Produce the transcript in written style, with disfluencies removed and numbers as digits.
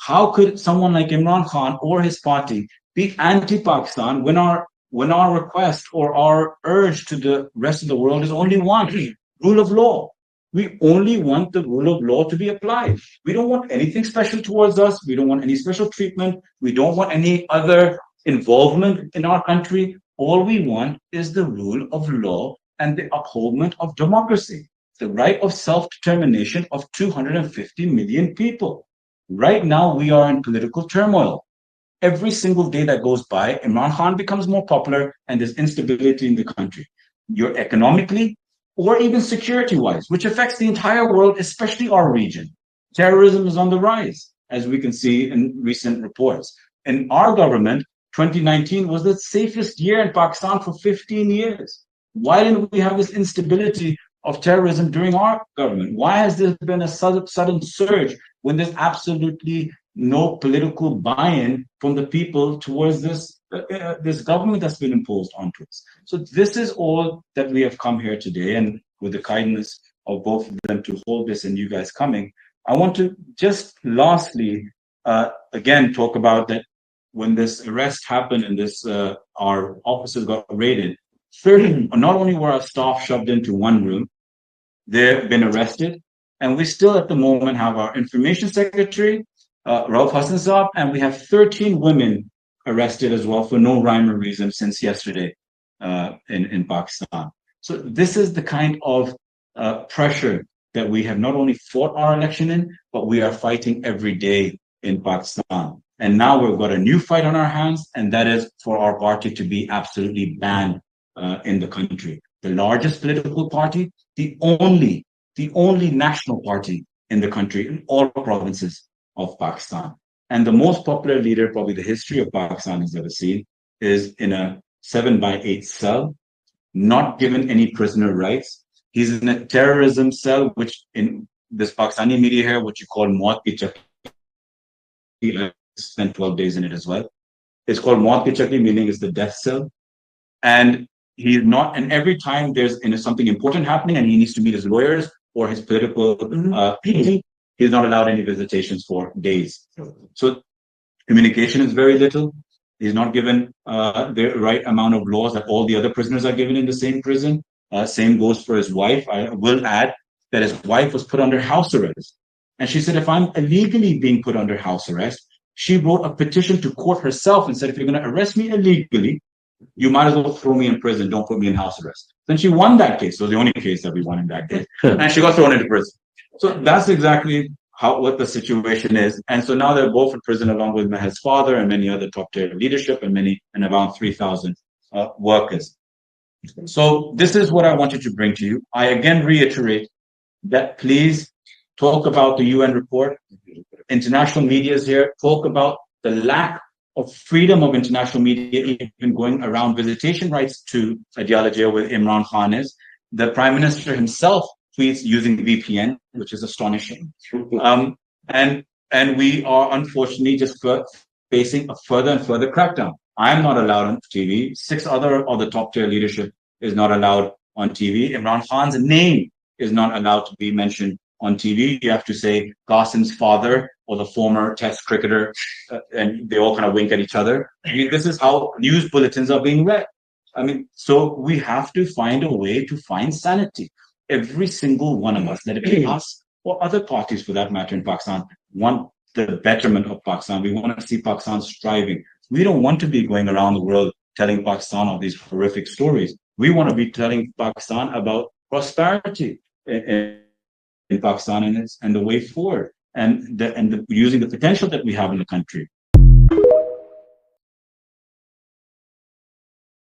How could someone like Imran Khan or his party be anti-Pakistan when our request or our urge to the rest of the world is only one: rule of law. We only want the rule of law to be applied. We don't want anything special towards us. We don't want any special treatment. We don't want any other involvement in our country. All we want is the rule of law and the upholdment of democracy, the right of self-determination of 250 million people. Right now, we are in political turmoil. Every single day that goes by, Imran Khan becomes more popular and there's instability in the country. You're economically or even security wise, which affects the entire world, especially our region. Terrorism is on the rise, as we can see in recent reports. In our government, 2019 was the safest year in Pakistan for 15 years. Why didn't we have this instability of terrorism during our government? Why has there been a sudden surge when there's absolutely no political buy-in from the people towards this government that's been imposed onto us? So this is all that we have come here today, and with the kindness of both of them to hold this and you guys coming, I want to just lastly again talk about that when this arrest happened and this our officers got raided. Not only were our staff shoved into one room, they've been arrested, and we still at the moment have our information secretary, Rauf Hassan Saab, and we have 13 women arrested as well for no rhyme or reason since yesterday in Pakistan. So this is the kind of pressure that we have not only fought our election in, but we are fighting every day in Pakistan. And now we've got a new fight on our hands, and that is for our party to be absolutely banned in the country. The largest political party, the only national party in the country, in all provinces of Pakistan. And the most popular leader, probably the history of Pakistan has ever seen, is in a 7x8 cell, not given any prisoner rights. He's in a terrorism cell, which in this Pakistani media here, what you call Maut Ki Chakki, I spent 12 days in it as well. It's called Maut Ki Chakki, meaning it's the death cell. And he's not, and every time there's something important happening and he needs to meet his lawyers or his political people, he's not allowed any visitations for days. So communication is very little. He's not given the right amount of laws that all the other prisoners are given in the same prison. Same goes for his wife. I will add that his wife was put under house arrest. And she said, if I'm illegally being put under house arrest, she wrote a petition to court herself and said, if you're going to arrest me illegally, you might as well throw me in prison. Don't put me in house arrest. Then she won that case. So the only case that we won in that case. And she got thrown into prison. So that's exactly what the situation is. And so now they're both in prison along with Meher's father and many other top tier leadership and around 3,000 workers. So this is what I wanted to bring to you. I again reiterate that please talk about the UN report. International media is here. Talk about the lack of freedom of international media, even going around visitation rights to Adiyala where Imran Khan is. The Prime Minister himself tweets using VPN, which is astonishing. And we are unfortunately just facing a further and further crackdown. I'm not allowed on TV. 6 other of the top tier leadership is not allowed on TV. Imran Khan's name is not allowed to be mentioned on TV. You have to say Qasim's father or the former Test cricketer, and they all kind of wink at each other. I mean, this is how news bulletins are being read. I mean, so we have to find a way to find sanity. Every single one of us, let it be us or other parties for that matter in Pakistan, want the betterment of Pakistan. We want to see Pakistan striving. We don't want to be going around the world telling Pakistan all these horrific stories. We want to be telling Pakistan about prosperity in Pakistan and the way forward, and using the potential that we have in the country.